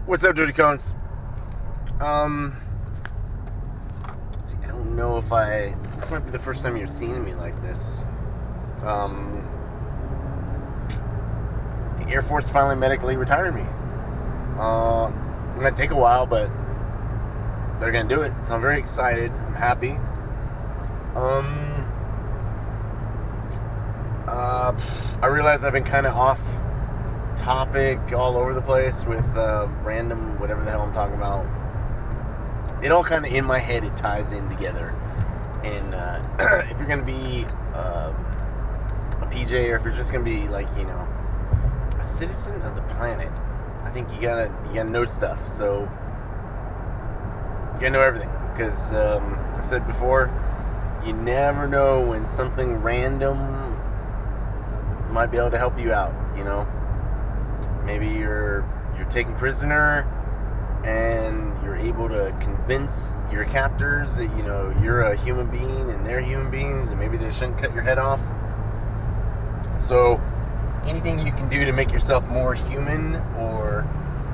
What's up, Dirty Cones? See, I don't know if this might be the first time you're seeing me like this. The Air Force finally medically retired me. It might take a while, but they're gonna do it, so I'm very excited. I'm happy. I realize I've been kind of off topic all over the place with random whatever the hell I'm talking about. It all kind of in my head, it ties in together. And if you're gonna be a PJ, or if you're just gonna be like, a citizen of the planet, I think you gotta know stuff. So you gotta know everything, because I've said before, you never know when something random might be able to help you out. Maybe you're taken prisoner and you're able to convince your captors that you're a human being and they're human beings, and maybe they shouldn't cut your head off. So anything you can do to make yourself more human, or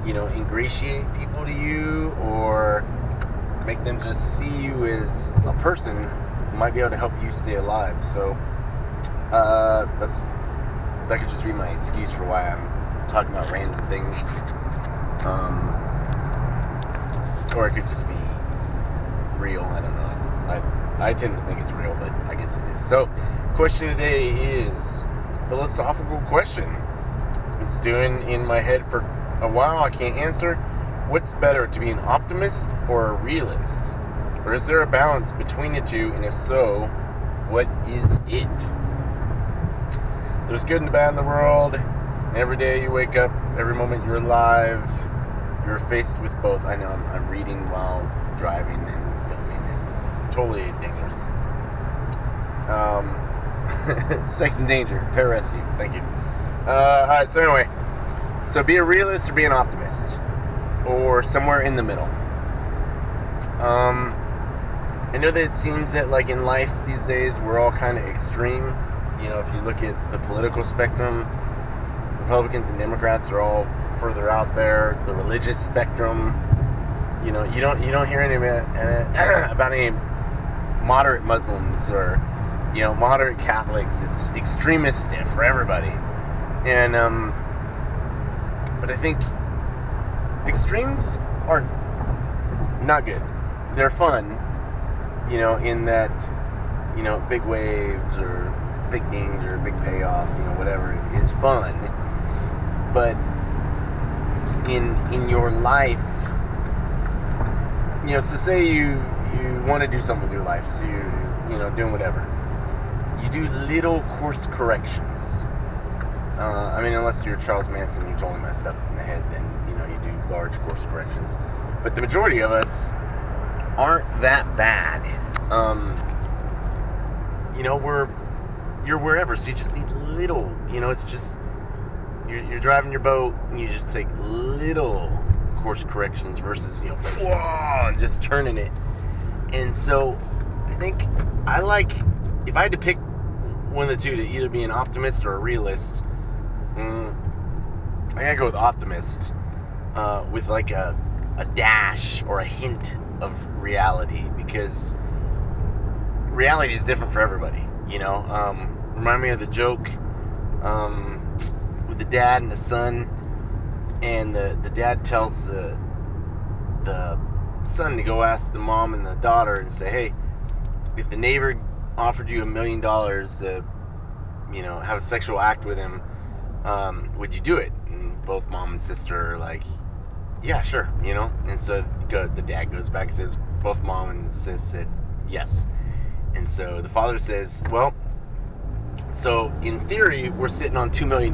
ingratiate people to you, or make them just see you as a person, might be able to help you stay alive. So that could just be my excuse for why I'm talking about random things, or it could just be real. I don't know. I tend to think it's real, but I guess it is. So, question today is philosophical question. It's been stewing in my head for a while. I can't answer. What's better, to be an optimist or a realist? Or is there a balance between the two? And if so, what is it? There's good and bad in the world. Every day you wake up, every moment you're alive, you're faced with both. I know I'm reading while driving and filming and totally dangerous. Sex and danger, pararescue. Thank you. Alright, so anyway. So be a realist or be an optimist. Or somewhere in the middle. I know that it seems that like in life these days we're all kind of extreme. If you look at the political spectrum, Republicans and Democrats are all further out there. The religious spectrum, you don't hear any about any moderate Muslims or moderate Catholics. It's extremist for everybody. And but I think extremes are not good. They're fun, in that big waves or big danger, big payoff, whatever is fun. But in your life, so say you want to do something with your life, so you're doing whatever, you do little course corrections. Unless you're Charles Manson, you're totally messed up in the head, then you do large course corrections. But the majority of us aren't that bad. You're wherever, so you just need little. It's just you're driving your boat and you just take little course corrections versus just turning it. And so I think if I had to pick one of the two, to either be an optimist or a realist, I gotta go with optimist, with like a dash or a hint of reality, because reality is different for everybody. Remind me of the joke with the dad and the son, and the dad tells the son to go ask the mom and the daughter and say, hey, if the neighbor offered you $1 million to have a sexual act with him, would you do it? And both mom and sister are like, yeah, sure. And so the dad goes back and says, both mom and sis said yes. And so the father says, well, so in theory we're sitting on $2 million,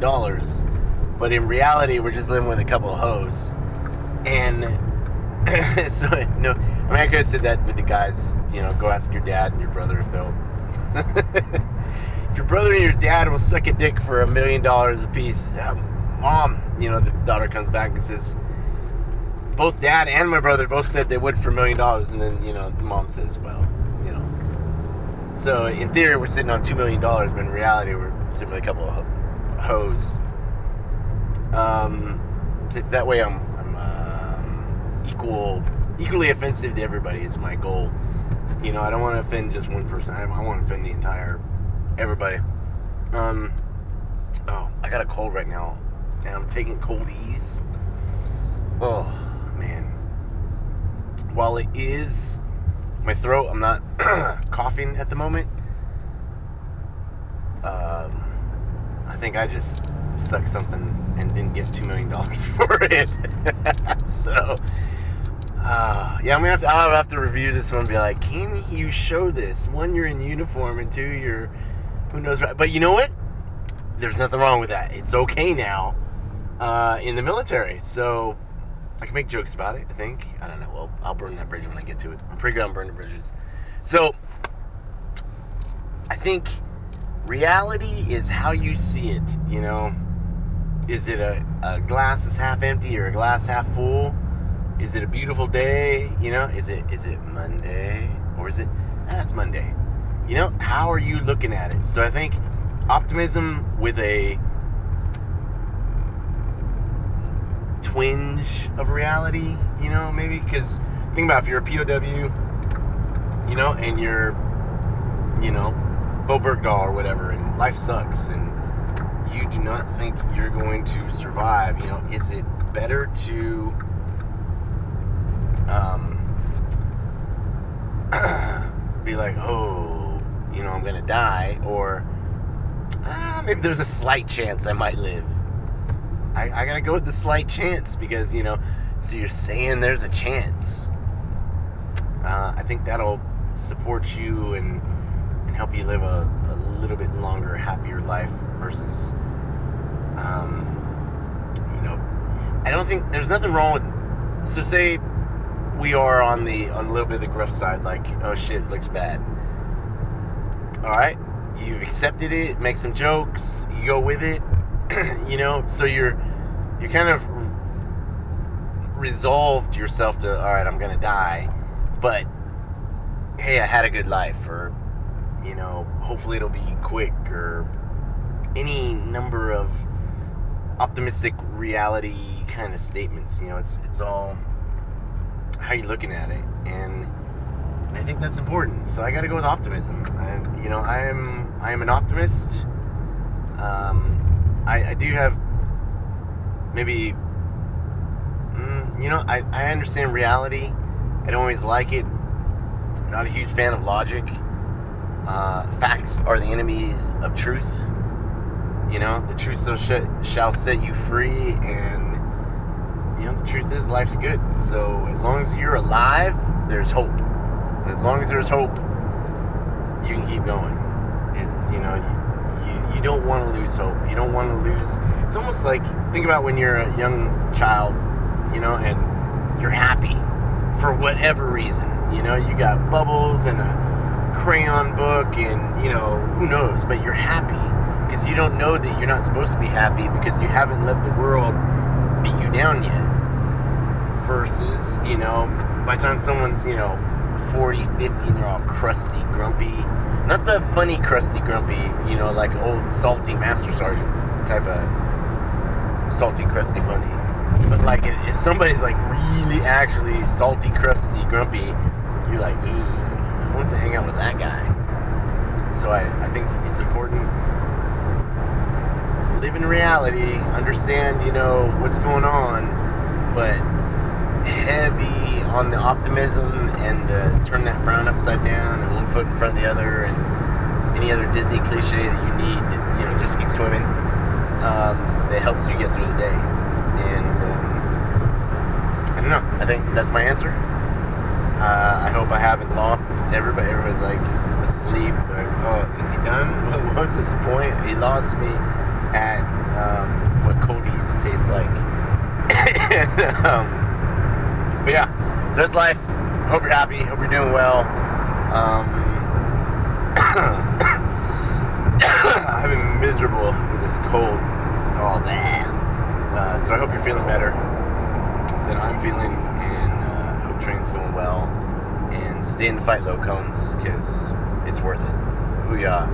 but in reality we're just living with a couple of hoes. And so I could have said that with the guys, go ask your dad and your brother if they'll if your brother and your dad will suck a dick for $1 million a piece, mom, the daughter comes back and says, both dad and my brother both said they would for $1 million. And then mom says, well, so in theory we're sitting on $2 million, but in reality we're sitting with a couple of hoes. That way I'm equally offensive to everybody is my goal. You know, I don't want to offend just one person. I want to offend the entire everybody. Oh, I got a cold right now, and I'm taking cold ease. Oh man. While it is my throat, I'm not coughing at the moment. I think I just sucked something and didn't get $2 million for it. So, yeah, I'll have to review this one and be like, can you show this? One, you're in uniform, and two, you're, who knows, right? But you know what? There's nothing wrong with that. It's okay now in the military. So, I can make jokes about it, I think. I don't know. Well, I'll burn that bridge when I get to it. I'm pretty good on burning bridges. So, I think reality is how you see it, you know. Is it a glass is half empty or a glass half full? Is it a beautiful day? You know, is it Monday? Or is it, it's Monday. You know, how are you looking at it? So I think optimism with a twinge of reality, you know, maybe, because think about if you're a POW, you know, and you're, you know, Bo Bergdahl or whatever, and life sucks, and you do not think you're going to survive, you know, is it better to be like, oh, you know, I'm gonna die, or maybe there's a slight chance I might live. I gotta go with the slight chance, because, you know, so you're saying there's a chance. I think that'll support you and help you live a little bit longer, happier life versus, you know, I don't think there's nothing wrong with, so say we are on a little bit of the gruff side, like, oh shit, it looks bad. All right, you've accepted it, make some jokes, you go with it, you know, so you're kind of resolved yourself to, all right, I'm gonna die, but hey, I had a good life, or, you know, hopefully it'll be quick, or any number of optimistic reality kind of statements. You know, it's all how you're looking at it, and I think that's important. So I got to go with optimism. And you know, I am an optimist. I do have maybe, you know, I understand reality. I don't always like it. I'm not a huge fan of logic. Facts are the enemies of truth. You know, the truth shall set you free, and you know, the truth is life's good. So as long as you're alive, there's hope. And as long as there's hope, you can keep going. You know, you don't want to lose hope. You don't want to lose. It's almost like, think about when you're a young child, you know, and you're happy for whatever reason. You know, you got bubbles and a crayon book, and you know, who knows, but you're happy because you don't know that you're not supposed to be happy because you haven't let the world beat you down yet. Versus, you know, by the time someone's, you know, 40, 50, and they're all crusty, grumpy, not the funny crusty, grumpy, you know, like old salty Master Sergeant type of salty, crusty, funny, but like if somebody's like really actually salty, crusty, grumpy, you're like, ooh, who wants to hang out with that guy? So I think it's important. Live in reality, understand, you know, what's going on, but heavy on the optimism and the turn that frown upside down and one foot in front of the other, and any other Disney cliche that you need to, you know, just keep swimming, that helps you get through the day. And I don't know, I think that's my answer. I hope I haven't lost everybody. Everybody's like asleep. They're like, oh, is he done? What was this point? He lost me at what Cody's tastes like. And, but yeah, so that's life. Hope you're happy. Hope you're doing well. I've been miserable with this cold. Oh man. So I hope you're feeling better than I'm feeling, and hope training's going well. And stay in the fight, low cones, because it's worth it. Hooyah.